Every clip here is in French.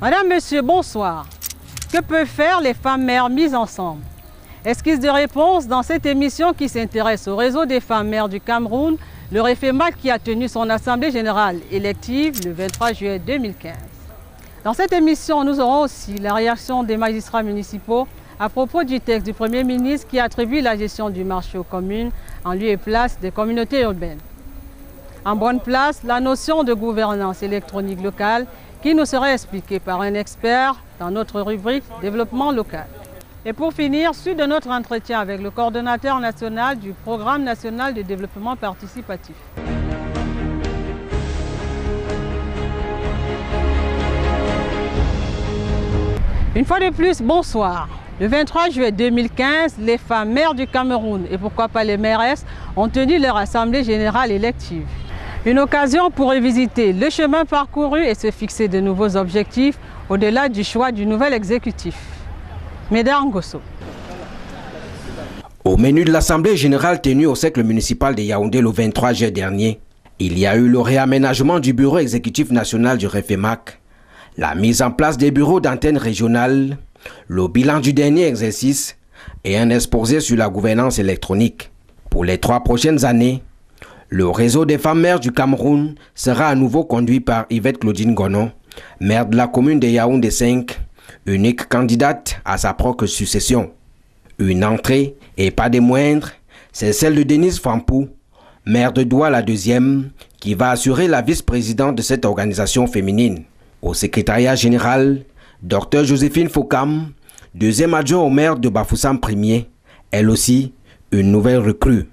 Madame, Monsieur, bonsoir. Que peuvent faire les femmes mères mises ensemble? Esquisse de réponse dans cette émission qui s'intéresse au réseau des femmes mères du Cameroun, le REFEMAC qui a tenu son assemblée générale élective le 23 juillet 2015. Dans cette émission, nous aurons aussi la réaction des magistrats municipaux à propos du texte du Premier ministre qui attribue la gestion du marché aux communes en lieu et place des communautés urbaines. En bonne place, la notion de gouvernance électronique locale qui nous sera expliquée par un expert dans notre rubrique Développement local. Et pour finir, suite de notre entretien avec le coordonnateur national du Programme national de développement participatif. Une fois de plus, bonsoir. Le 23 juillet 2015, les femmes mères du Cameroun et pourquoi pas les mairesses ont tenu leur assemblée générale élective. Une occasion pour revisiter le chemin parcouru et se fixer de nouveaux objectifs au-delà du choix du nouvel exécutif. Mesdames Ngosso. Au menu de l'Assemblée générale tenue au cercle municipal de Yaoundé le 23 juillet dernier, il y a eu le réaménagement du bureau exécutif national du REFEMAC, la mise en place des bureaux d'antenne régionales, le bilan du dernier exercice et un exposé sur la gouvernance électronique. Pour les 3 prochaines années, le réseau des femmes mères du Cameroun sera à nouveau conduit par Yvette Claudine Gonon, maire de la commune de Yaoundé 5, unique candidate à sa propre succession. Une entrée, et pas des moindres, c'est celle de Denise Fampou, maire de Douala 2e, qui va assurer la vice-présidente de cette organisation féminine. Au secrétariat général, Dr Joséphine Fokam, 2e adjoint au maire de Bafoussam 1er, elle aussi une nouvelle recrue.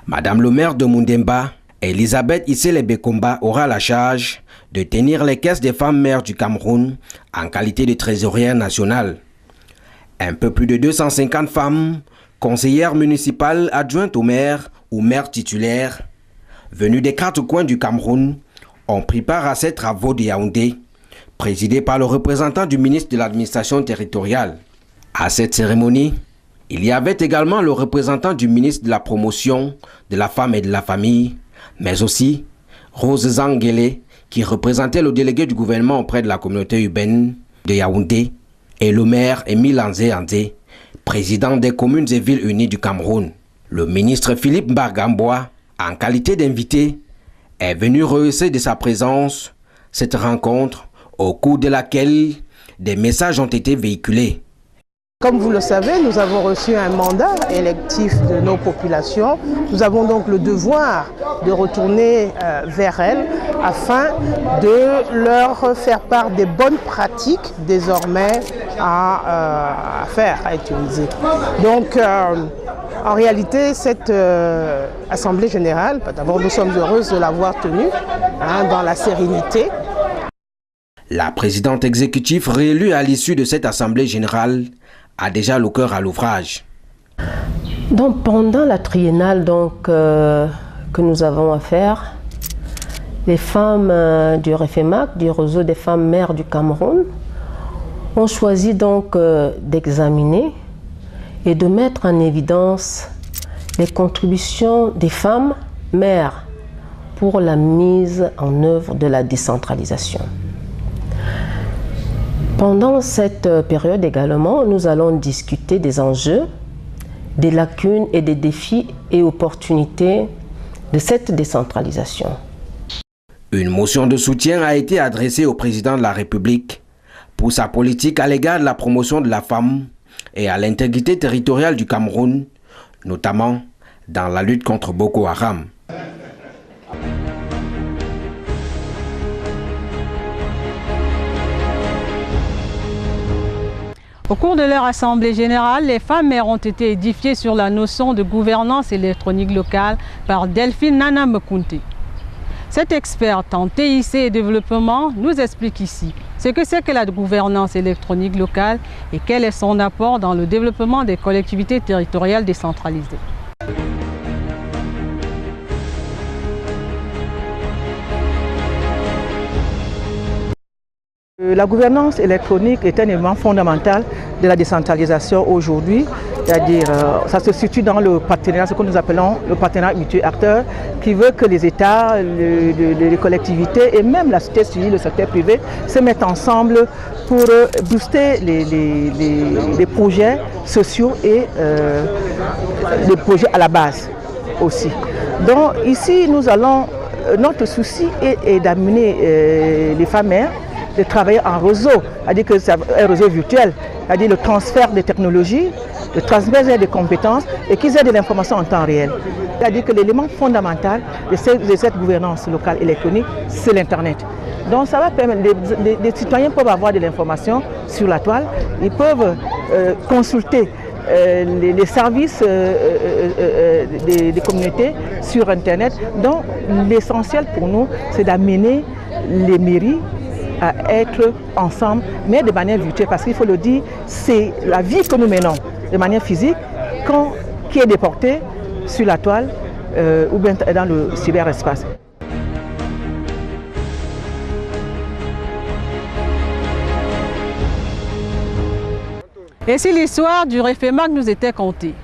Madame le maire de Mundemba, Elisabeth Issele-Bekomba aura la charge de tenir les caisses des femmes mères du Cameroun en qualité de trésorière nationale. Un peu plus de 250 femmes, conseillères municipales adjointes au maire ou maires titulaires, venues des 4 coins du Cameroun, ont pris part à ces travaux de Yaoundé, présidés par le représentant du ministre de l'administration territoriale. À cette cérémonie, il y avait également le représentant du ministre de la promotion de la femme et de la famille, mais aussi Rose Zangele, qui représentait le délégué du gouvernement auprès de la communauté urbaine de Yaoundé, et le maire Émile Anzé Andé, président des communes et villes unies du Cameroun. Le ministre Philippe Mbargambois, en qualité d'invité, est venu rehausser de sa présence cette rencontre au cours de laquelle des messages ont été véhiculés. Comme vous le savez, nous avons reçu un mandat électif de nos populations. Nous avons donc le devoir de retourner vers elles afin de leur faire part des bonnes pratiques désormais à utiliser. Donc, en réalité, cette Assemblée générale, d'abord nous sommes heureuses de l'avoir tenue dans la sérénité. La présidente exécutive réélue à l'issue de cette Assemblée générale a déjà le cœur à l'ouvrage. Donc pendant la triennale que nous avons à faire, les femmes du REFEMAC, du réseau des femmes mères du Cameroun, ont choisi donc d'examiner et de mettre en évidence les contributions des femmes mères pour la mise en œuvre de la décentralisation. Pendant cette période également, nous allons discuter des enjeux, des lacunes et des défis et opportunités de cette décentralisation. Une motion de soutien a été adressée au président de la République pour sa politique à l'égard de la promotion de la femme et à l'intégrité territoriale du Cameroun, notamment dans la lutte contre Boko Haram. Au cours de leur assemblée générale, les femmes mères ont été édifiées sur la notion de gouvernance électronique locale par Delphine Nana Mekounte. Cette experte en TIC et développement nous explique ici ce que c'est que la gouvernance électronique locale et quel est son apport dans le développement des collectivités territoriales décentralisées. La gouvernance électronique est un élément fondamental de la décentralisation aujourd'hui. C'est-à-dire, ça se situe dans le partenariat, ce que nous appelons le partenariat mutuel acteur, qui veut que les États, les collectivités et même la société civile, le secteur privé se mettent ensemble pour booster les projets sociaux et les projets à la base aussi. Donc ici, nous allons, notre souci est d'amener les femmes mères de travailler en réseau, c'est-à-dire que c'est un réseau virtuel, c'est-à-dire le transfert des technologies, le transfert des compétences et qu'ils aient de l'information en temps réel. C'est-à-dire que l'élément fondamental de cette gouvernance locale électronique, c'est l'Internet. Donc ça va permettre, les citoyens peuvent avoir de l'information sur la toile, ils peuvent consulter les services des communautés sur Internet. Donc l'essentiel pour nous, c'est d'amener les mairies à être ensemble, mais de manière virtuelle, parce qu'il faut le dire, c'est la vie que nous menons de manière physique qui est déportée sur la toile ou bien dans le cyberespace. Et si l'histoire du REFEMAC nous était contée?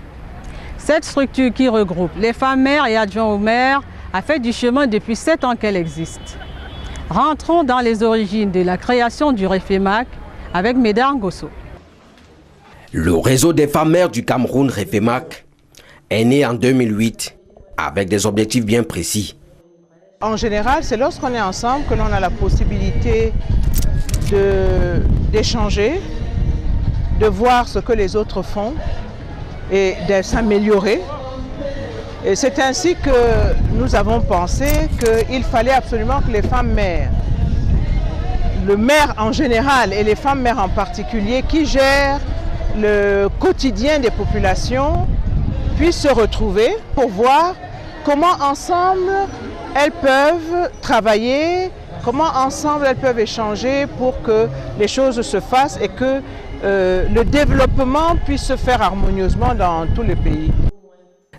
Cette structure qui regroupe les femmes maires et adjoints aux maires a fait du chemin depuis 7 ans qu'elle existe. Rentrons dans les origines de la création du REFEMAC avec Médard Ngosso. Le réseau des femmes maires du Cameroun, REFEMAC, est né en 2008 avec des objectifs bien précis. En général, c'est lorsqu'on est ensemble que l'on a la possibilité d'échanger, de voir ce que les autres font et de s'améliorer. Et c'est ainsi que nous avons pensé qu'il fallait absolument que les femmes maires, le maire en général et les femmes maires en particulier, qui gèrent le quotidien des populations, puissent se retrouver pour voir comment ensemble elles peuvent travailler, comment ensemble elles peuvent échanger pour que les choses se fassent et que le développement puisse se faire harmonieusement dans tous les pays.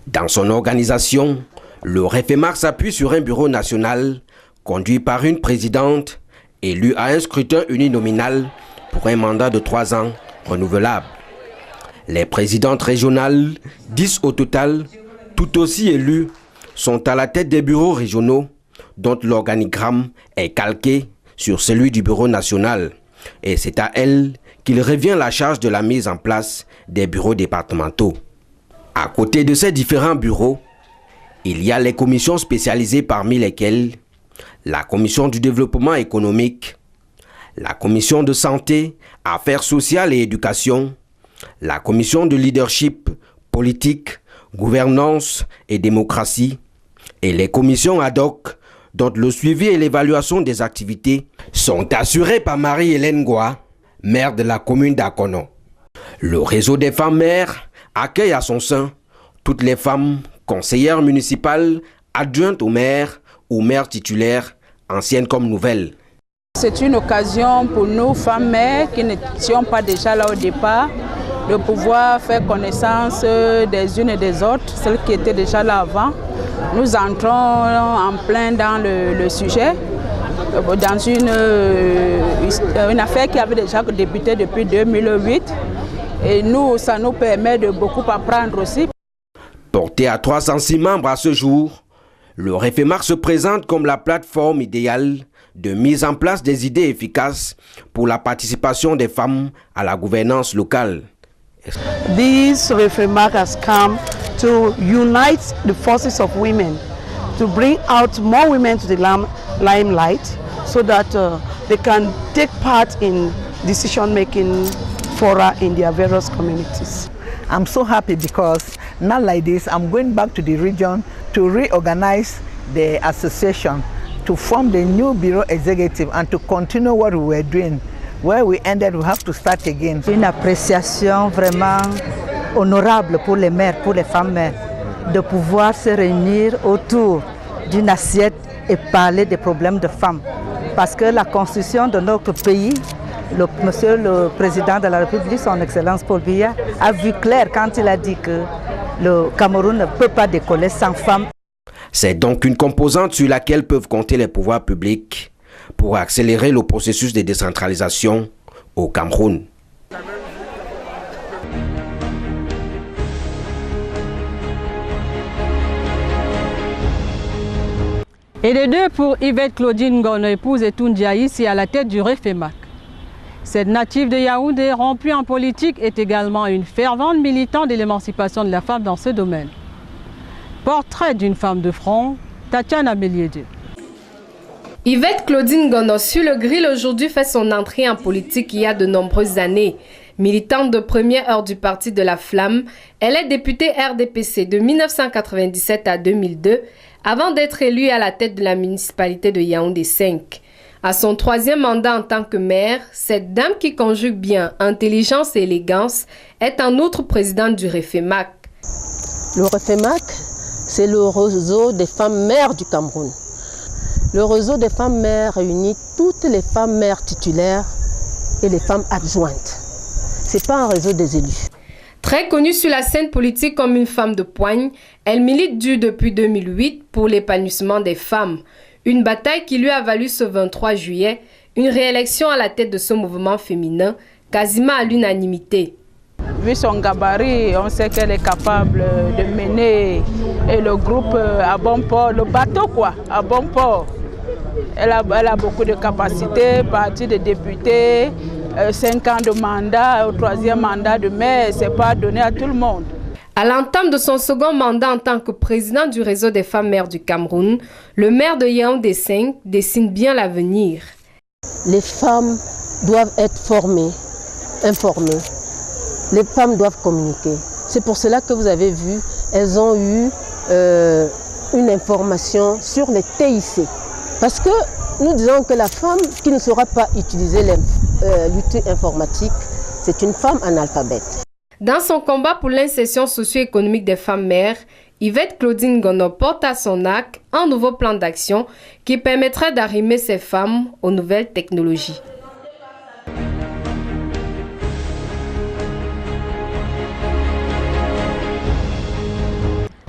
Dans son organisation, le REFEMAC s'appuie sur un bureau national conduit par une présidente élue à un scrutin uninominal pour un mandat de 3 ans renouvelable. Les présidentes régionales, 10 au total, tout aussi élues, sont à la tête des bureaux régionaux dont l'organigramme est calqué sur celui du bureau national. Et c'est à elles qu'il revient la charge de la mise en place des bureaux départementaux. À côté de ces différents bureaux, il y a les commissions spécialisées parmi lesquelles la commission du développement économique, la commission de santé, affaires sociales et éducation, la commission de leadership politique, gouvernance et démocratie, et les commissions ad hoc dont le suivi et l'évaluation des activités sont assurés par Marie-Hélène Goua, maire de la commune d'Akono. Le réseau des femmes maires accueille à son sein toutes les femmes conseillères municipales, adjointes au maire ou maires titulaires, anciennes comme nouvelles. C'est une occasion pour nous, femmes mères, qui n'étions pas déjà là au départ, de pouvoir faire connaissance des unes et des autres, celles qui étaient déjà là avant. Nous entrons en plein dans le sujet, dans une affaire qui avait déjà débuté depuis 2008. Et nous, ça nous permet de beaucoup apprendre aussi. Porté à 306 membres à ce jour, le REFEMAC se présente comme la plateforme idéale de mise en place des idées efficaces pour la participation des femmes à la gouvernance locale. This REFEMAC has come to unite the forces of women, to bring out more women to the limelight so that they can take part in decision-making fora in their various communities. I'm so happy because now like this, I'm going back to the region to reorganize the association, to form the new bureau executive and to continue what we were doing. Where we ended, we have to start again. Une appréciation vraiment honorable pour les mères, pour les femmes mères, de pouvoir se réunir autour d'une assiette et parler des problèmes de femmes. Parce que la constitution de notre pays, Monsieur le Président de la République, son Excellence Paul Biya, a vu clair quand il a dit que le Cameroun ne peut pas décoller sans femmes. C'est donc une composante sur laquelle peuvent compter les pouvoirs publics pour accélérer le processus de décentralisation au Cameroun. Et les deux pour Yvette Claudine Ngono, épouse et Toundia, ici à la tête du REFEMAC. Cette native de Yaoundé, rompue en politique, est également une fervente militante de l'émancipation de la femme dans ce domaine. Portrait d'une femme de front, Tatiana Méliédé. Yvette Claudine Ngono sur le grill aujourd'hui fait son entrée en politique il y a de nombreuses années. Militante de première heure du Parti de la Flamme, elle est députée RDPC de 1997 à 2002, avant d'être élue à la tête de la municipalité de Yaoundé 5. À son troisième mandat en tant que maire, cette dame qui conjugue bien intelligence et élégance est en outre présidente du REFEMAC. Le REFEMAC, c'est le réseau des femmes mères du Cameroun. Le réseau des femmes mères réunit toutes les femmes mères titulaires et les femmes adjointes. Ce n'est pas un réseau des élus. Très connue sur la scène politique comme une femme de poigne, elle milite depuis 2008 pour l'épanouissement des femmes. Une bataille qui lui a valu ce 23 juillet une réélection à la tête de ce mouvement féminin, quasiment à l'unanimité. Vu son gabarit, on sait qu'elle est capable de mener le groupe à bon port, le bateau quoi, à bon port. Elle a beaucoup de capacités, partie de députée, 5 ans de mandat, au 3e mandat de maire, ce n'est pas donné à tout le monde. À l'entame de son second mandat en tant que président du réseau des femmes mères du Cameroun, le maire de Yaoundé 5 dessine bien l'avenir. Les femmes doivent être formées, informées. Les femmes doivent communiquer. C'est pour cela que vous avez vu, elles ont eu une information sur les TIC. Parce que nous disons que la femme qui ne saura pas utiliser l'outil informatique, c'est une femme analphabète. Dans son combat pour l'insertion socio-économique des femmes mères, Yvette Claudine Ngono porte à son arc un nouveau plan d'action qui permettra d'arrimer ces femmes aux nouvelles technologies.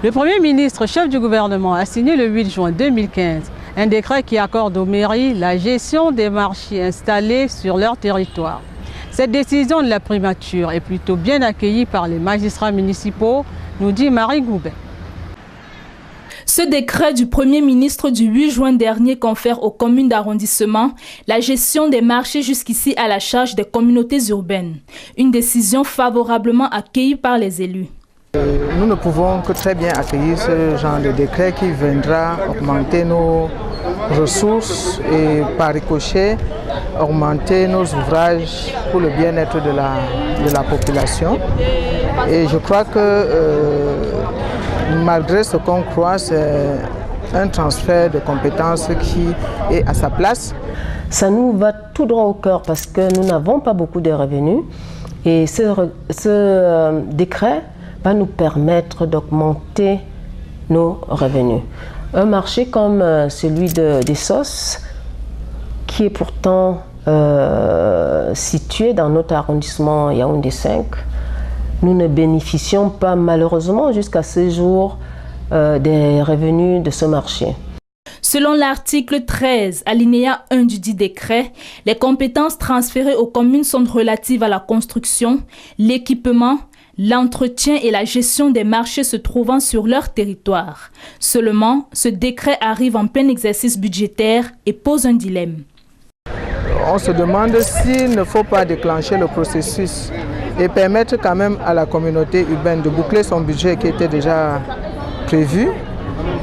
Le Premier ministre, chef du gouvernement, a signé le 8 juin 2015 un décret qui accorde aux mairies la gestion des marchés installés sur leur territoire. Cette décision de la primature est plutôt bien accueillie par les magistrats municipaux, nous dit Marie Goubet. Ce décret du Premier ministre du 8 juin dernier confère aux communes d'arrondissement la gestion des marchés jusqu'ici à la charge des communautés urbaines. Une décision favorablement accueillie par les élus. Nous ne pouvons que très bien accueillir ce genre de décret qui viendra augmenter nos ressources et par ricochet augmenter nos ouvrages pour le bien-être de la population. Et je crois que malgré ce qu'on croit, c'est un transfert de compétences qui est à sa place. Ça nous va tout droit au cœur parce que nous n'avons pas beaucoup de revenus et ce décret va nous permettre d'augmenter nos revenus. Un marché comme celui des sauces, qui est pourtant situé dans notre arrondissement Yaoundé 5, nous ne bénéficions pas malheureusement jusqu'à ce jour des revenus de ce marché. Selon l'article 13, alinéa 1 du dit décret, les compétences transférées aux communes sont relatives à la construction, l'équipement, l'entretien et la gestion des marchés se trouvant sur leur territoire. Seulement, ce décret arrive en plein exercice budgétaire et pose un dilemme. On se demande s'il ne faut pas déclencher le processus et permettre quand même à la communauté urbaine de boucler son budget qui était déjà prévu,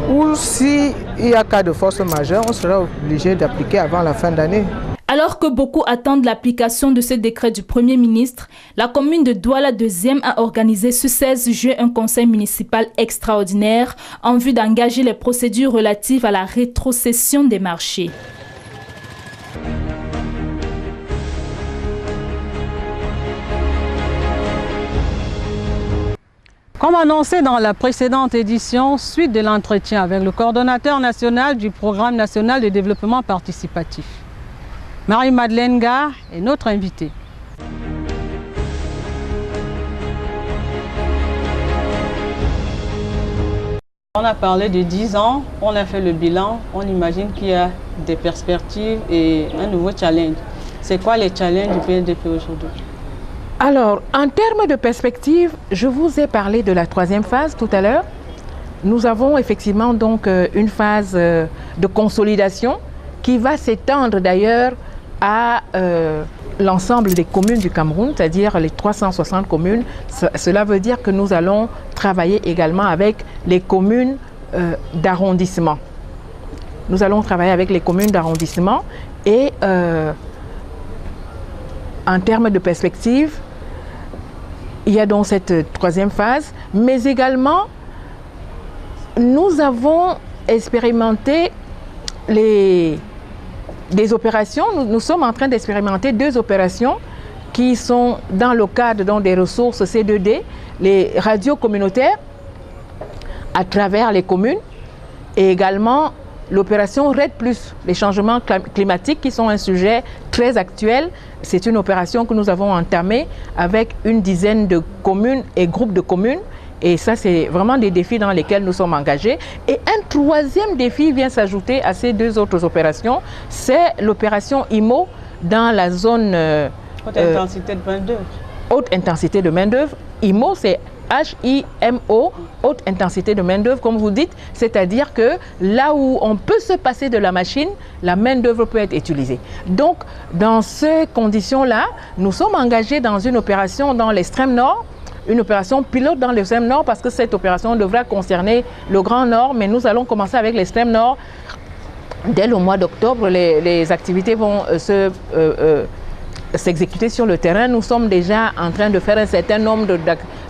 ou s'il y a cas de force majeure, on sera obligé d'appliquer avant la fin d'année. Alors que beaucoup attendent l'application de ce décret du Premier ministre, la commune de Douala 2e a organisé ce 16 juillet un conseil municipal extraordinaire en vue d'engager les procédures relatives à la rétrocession des marchés. Comme annoncé dans la précédente édition, suite de l'entretien avec le coordonnateur national du Programme national de développement participatif. Marie-Madeleine Gare est notre invitée. On a parlé de 10 ans, on a fait le bilan, on imagine qu'il y a des perspectives et un nouveau challenge. C'est quoi les challenges du PNDP aujourd'hui? Alors, en termes de perspective, je vous ai parlé de la 3e phase tout à l'heure. nous avons effectivement donc une phase de consolidation qui va s'étendre d'ailleurs à l'ensemble des communes du Cameroun, c'est-à-dire les 360 communes. Cela veut dire que nous allons travailler également avec les communes d'arrondissement. Nous allons travailler avec les communes d'arrondissement et en termes de perspective, il y a donc cette troisième phase, mais également nous avons expérimenté des opérations. Nous sommes en train d'expérimenter 2 opérations qui sont dans le cadre donc, des ressources C2D, les radios communautaires à travers les communes et également l'opération RED+, les changements climatiques qui sont un sujet très actuel. C'est une opération que nous avons entamée avec une dizaine de communes et groupes de communes. Et ça, c'est vraiment des défis dans lesquels nous sommes engagés. Et un troisième défi vient s'ajouter à ces 2 autres opérations. C'est l'opération IMO dans la zone... haute intensité de main-d'œuvre. Haute intensité de main-d'œuvre. IMO, c'est H-I-M-O, haute intensité de main-d'œuvre, comme vous dites, c'est-à-dire que là où on peut se passer de la machine, la main-d'œuvre peut être utilisée. Donc, dans ces conditions-là, nous sommes engagés dans une opération dans l'extrême nord, une opération pilote dans l'extrême nord, parce que cette opération devra concerner le Grand Nord, mais nous allons commencer avec l'extrême nord. Dès le mois d'octobre, les activités vont s'exécuter sur le terrain. Nous sommes déjà en train de faire un certain nombre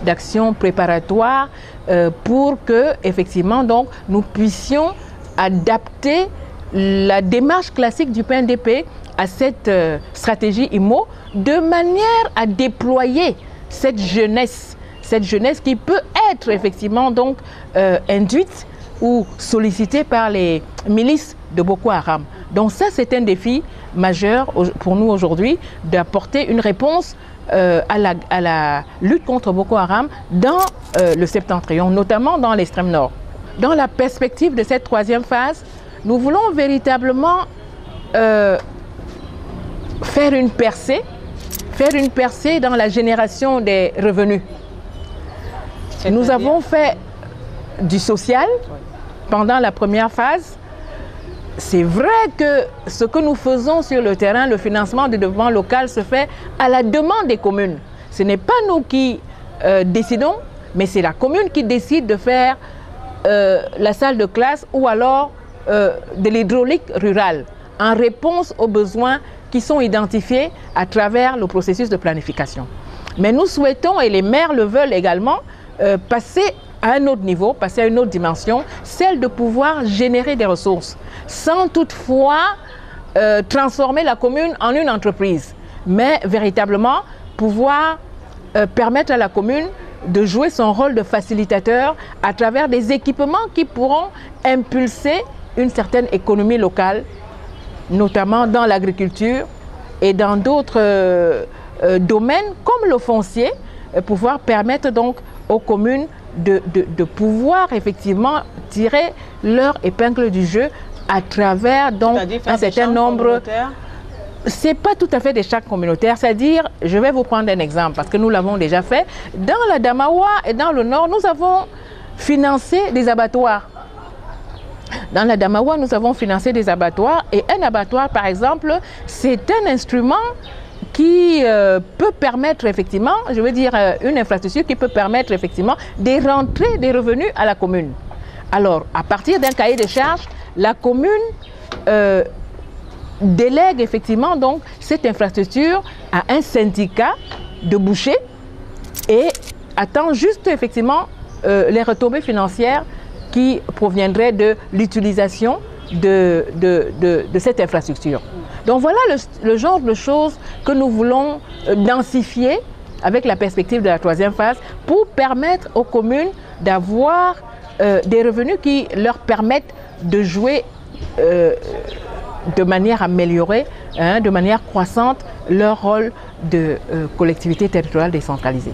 d'actions préparatoires pour que, effectivement, donc, nous puissions adapter la démarche classique du PNDP à cette stratégie IMO de manière à déployer cette jeunesse qui peut être effectivement donc induite ou sollicitée par les milices de Boko Haram. Donc ça, c'est un défi majeur pour nous aujourd'hui d'apporter une réponse à la lutte contre Boko Haram dans le septentrion, notamment dans l'extrême nord. Dans la perspective de cette troisième phase, nous voulons véritablement faire une percée dans la génération des revenus. Nous avons fait du social pendant la première phase. C'est vrai que ce que nous faisons sur le terrain, le financement du développement local se fait à la demande des communes. Ce n'est pas nous qui décidons, mais c'est la commune qui décide de faire la salle de classe ou alors de l'hydraulique rurale en réponse aux besoins qui sont identifiés à travers le processus de planification. Mais nous souhaitons, et les maires le veulent également, passer à un autre niveau, passer à une autre dimension, celle de pouvoir générer des ressources, sans toutefois transformer la commune en une entreprise, mais véritablement pouvoir permettre à la commune de jouer son rôle de facilitateur à travers des équipements qui pourront impulser une certaine économie locale, notamment dans l'agriculture et dans d'autres domaines comme le foncier, pouvoir permettre donc aux communes de pouvoir effectivement tirer leur épingle du jeu à travers donc un certain nombre... Ce n'est pas tout à fait des chars communautaires, c'est-à-dire, je vais vous prendre un exemple parce que nous l'avons déjà fait. Dans la Damawa et dans le Nord, nous avons financé des abattoirs. Dans la Damawa, nous avons financé des abattoirs et un abattoir, par exemple, c'est un instrument qui peut permettre effectivement, je veux dire une infrastructure qui peut permettre effectivement des rentrées des revenus à la commune. Alors, à partir d'un cahier de charges, la commune délègue effectivement donc cette infrastructure à un syndicat de bouchers et attend juste effectivement les retombées financières qui proviendraient de l'utilisation de cette infrastructure. Donc voilà le genre de choses que nous voulons densifier avec la perspective de la troisième phase pour permettre aux communes d'avoir des revenus qui leur permettent de jouer de manière améliorée, de manière croissante, leur rôle de collectivité territoriale décentralisée.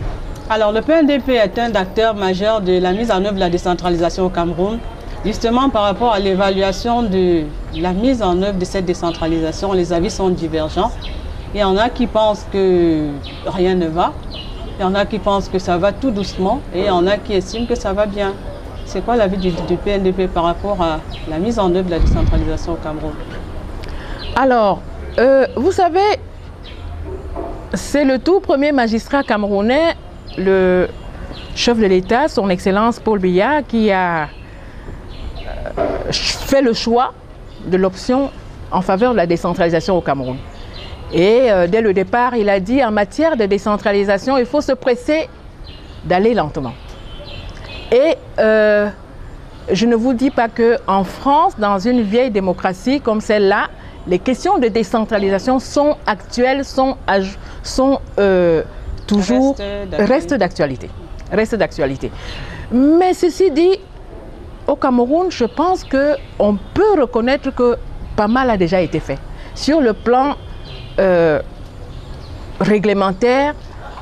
Alors le PNDP est un acteur majeur de la mise en œuvre de la décentralisation au Cameroun. Justement, par rapport à l'évaluation de la mise en œuvre de cette décentralisation, les avis sont divergents. Il y en a qui pensent que rien ne va, il y en a qui pensent que ça va tout doucement et il y en a qui estiment que ça va bien. C'est quoi l'avis du PNDP par rapport à la mise en œuvre de la décentralisation au Cameroun? Alors, vous savez, c'est le tout premier magistrat camerounais, le chef de l'État, son Excellence Paul Biya, qui a fait le choix de l'option en faveur de la décentralisation au Cameroun. Et dès le départ, il a dit en matière de décentralisation, il faut se presser d'aller lentement. Et je ne vous dis pas qu'en France, dans une vieille démocratie comme celle-là, les questions de décentralisation sont actuelles, restent d'actualité. Mais ceci dit, au Cameroun, je pense qu'on peut reconnaître que pas mal a déjà été fait. Sur le plan réglementaire,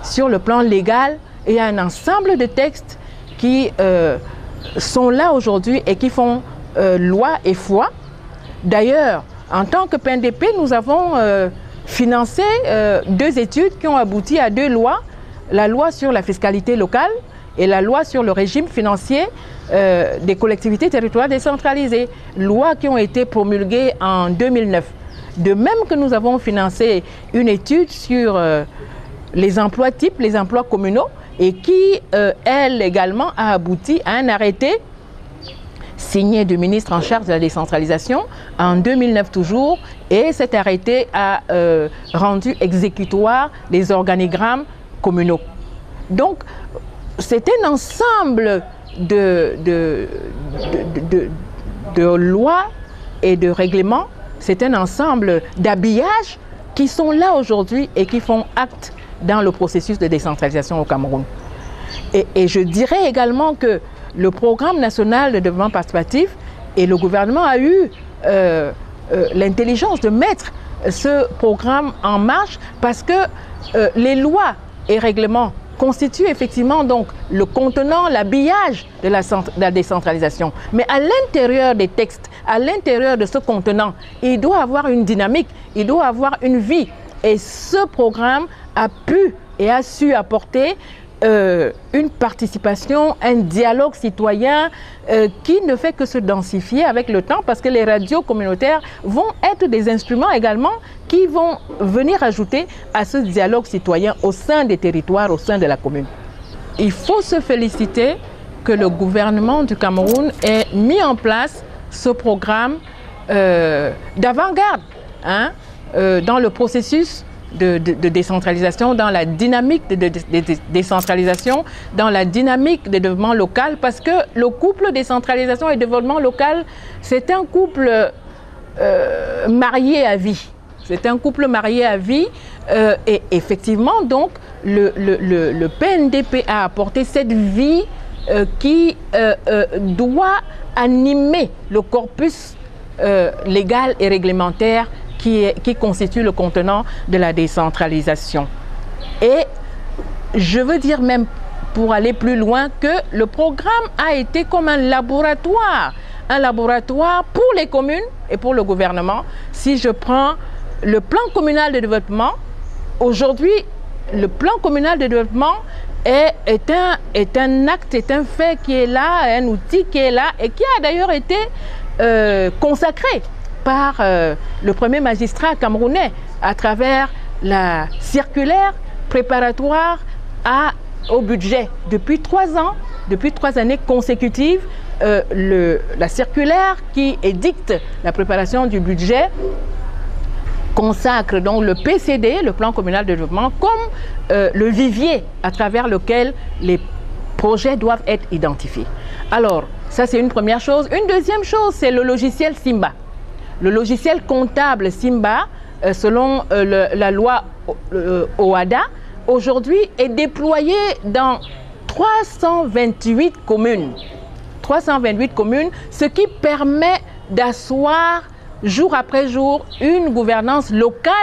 sur le plan légal, il y a un ensemble de textes qui sont là aujourd'hui et qui font loi et foi. D'ailleurs, en tant que PNDP, nous avons financé 2 études qui ont abouti à 2 lois. La loi sur la fiscalité locale et la loi sur le régime financier des collectivités territoriales décentralisées. Lois qui ont été promulguées en 2009. De même que nous avons financé une étude sur les emplois types, les emplois communaux, et qui, elle également, a abouti à un arrêté signé du ministre en charge de la décentralisation en 2009 toujours, et cet arrêté a rendu exécutoire les organigrammes communaux. Donc, c'est un ensemble de lois et de règlements, c'est un ensemble d'habillages qui sont là aujourd'hui et qui font acte dans le processus de décentralisation au Cameroun. Et je dirais également que le programme national de développement participatif et le gouvernement a eu l'intelligence de mettre ce programme en marche parce que les lois et règlements constituent effectivement donc le contenant, l'habillage de la décentralisation. Mais à l'intérieur des textes, à l'intérieur de ce contenant, il doit avoir une dynamique, il doit avoir une vie. Et ce programme a pu et a su apporter une participation, un dialogue citoyen qui ne fait que se densifier avec le temps parce que les radios communautaires vont être des instruments également qui vont venir ajouter à ce dialogue citoyen au sein des territoires, au sein de la commune. Il faut se féliciter que le gouvernement du Cameroun ait mis en place ce programme d'avant-garde dans le processus de décentralisation, dans la dynamique de décentralisation, dans la dynamique de développement local, parce que le couple décentralisation et développement local, c'est un couple marié à vie. C'est un couple marié à vie et effectivement, donc, le PNDP a apporté cette vie qui doit animer le corpus légal et réglementaire qui constitue le contenant de la décentralisation. Et je veux dire même, pour aller plus loin, que le programme a été comme un laboratoire pour les communes et pour le gouvernement. Si je prends le plan communal de développement, aujourd'hui, le plan communal de développement est un acte, est un fait qui est là, un outil qui est là et qui a d'ailleurs été consacré par le premier magistrat camerounais à travers la circulaire préparatoire au budget. Depuis 3 ans, depuis 3 années consécutives, la circulaire qui édicte la préparation du budget consacre donc le PCD, le plan communal de développement, comme le vivier à travers lequel les projets doivent être identifiés. Alors, ça c'est une première chose. Une deuxième chose, c'est le logiciel Simba. Le logiciel comptable Simba, selon la loi OHADA, aujourd'hui est déployé dans 328 communes. 328 communes, ce qui permet d'asseoir jour après jour une gouvernance locale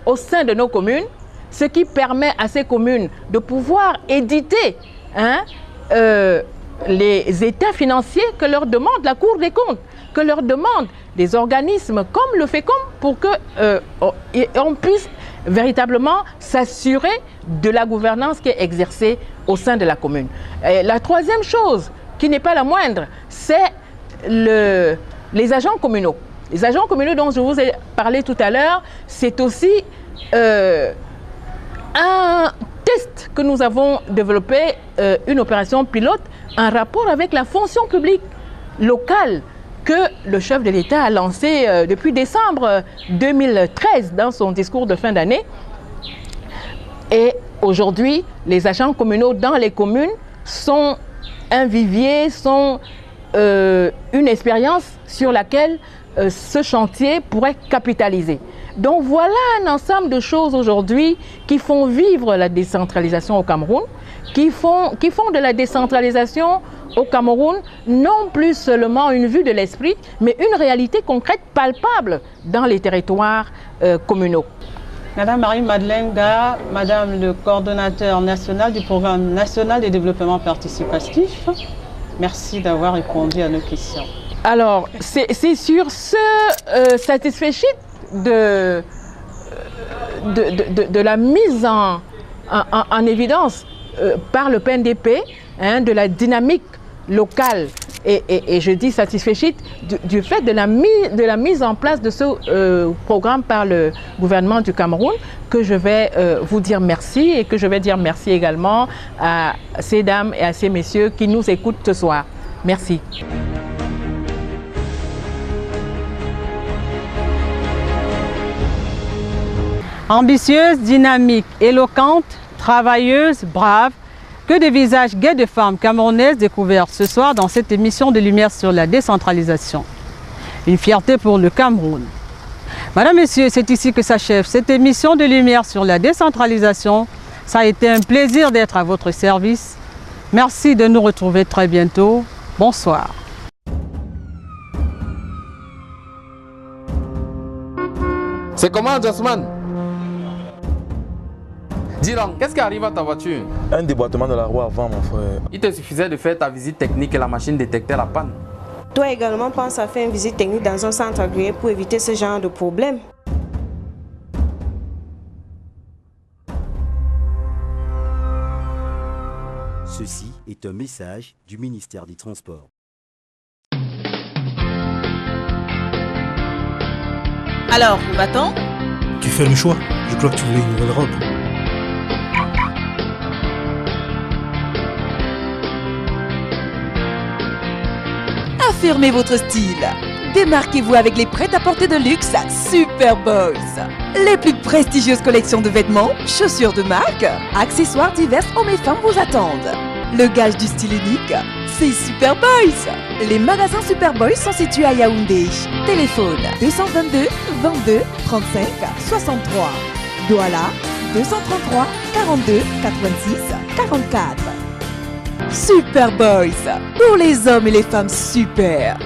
au sein de nos communes, ce qui permet à ces communes de pouvoir éditer les états financiers que leur demande la Cour des comptes, que leur demandent des organismes comme le FECOM pour qu'on puisse véritablement s'assurer de la gouvernance qui est exercée au sein de la commune. Et la troisième chose qui n'est pas la moindre, c'est les agents communaux. Les agents communaux dont je vous ai parlé tout à l'heure, c'est aussi un test que nous avons développé, une opération pilote, en rapport avec la fonction publique locale que le chef de l'État a lancé depuis décembre 2013 dans son discours de fin d'année. Et aujourd'hui, les agents communaux dans les communes sont un vivier, sont une expérience sur laquelle ce chantier pourrait capitaliser. Donc voilà un ensemble de choses aujourd'hui qui font vivre la décentralisation au Cameroun, qui font de la décentralisation au Cameroun non plus seulement une vue de l'esprit, mais une réalité concrète, palpable dans les territoires communaux. Madame Marie-Madeleine Ga, Madame le coordonnateur national du programme national de développement participatif, merci d'avoir répondu à nos questions. Alors, c'est sur ce satisfait sheet de la mise en évidence par le PNDP, hein, de la dynamique locale, et je dis satisfait sheet du fait de la mise en place de ce programme par le gouvernement du Cameroun, que je vais vous dire merci, et que je vais dire merci également à ces dames et à ces messieurs qui nous écoutent ce soir. Merci. Ambitieuse, dynamique, éloquente, travailleuse, brave, que des visages gais de femmes camerounaises découverts ce soir dans cette émission de Lumière sur la décentralisation. Une fierté pour le Cameroun. Madame, Messieurs, c'est ici que s'achève cette émission de Lumière sur la décentralisation. Ça a été un plaisir d'être à votre service. Merci de nous retrouver très bientôt. Bonsoir. C'est comment, Jasmine? Dis donc, qu'est-ce qui arrive à ta voiture? Un déboîtement de la roue avant, mon frère. Il te suffisait de faire ta visite technique et la machine détectait la panne. Toi également, pense à faire une visite technique dans un centre agréé pour éviter ce genre de problème. Ceci est un message du ministère des Transports. Alors, va-t-on? Tu fais le choix. Je crois que tu voulais une nouvelle robe. Affirmez votre style. Démarquez-vous avec les prêt-à-porter de luxe Superboys. Les plus prestigieuses collections de vêtements, chaussures de marque, accessoires divers hommes et femmes vous attendent. Le gage du style unique, c'est Superboys. Les magasins Superboys sont situés à Yaoundé. Téléphone 222 22 35 63. Douala 233 42 86 44. Superboys, pour les hommes et les femmes super.